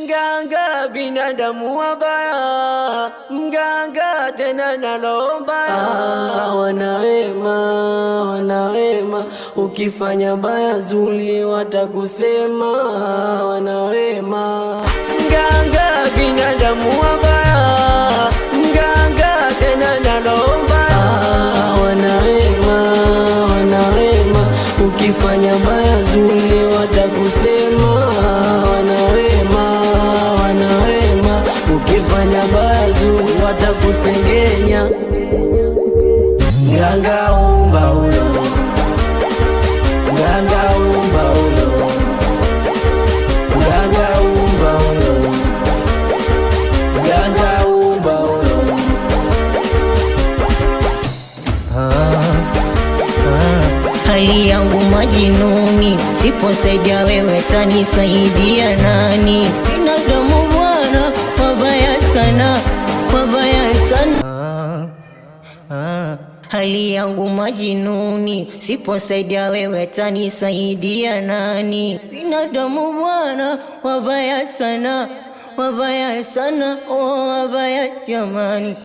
Mganga binadamu wabaya, mganga tena nalomba. Wanawema, ukifanya baya zuri watakusema. Wanawema, mganga binadamu wabaya, mganga tena nalomba. Wanawema, ukifanya baya zuri watakusema. Wanawema, ukifanya baya zuri watakusengenya. Mganga umba huyo, mganga umba huyo, mganga umba huyo, mganga umba huyo. Hali yangu majinuni, siposaidia wewe tanisaidia nani? Binadamu bwana, wabaya sana, wabaya sana. Hali yangu majinuni, siposaidia wewe tanisaidia nani? Binadamu bwana, wabaya sana, wabaya sana, oh wabaya jamani.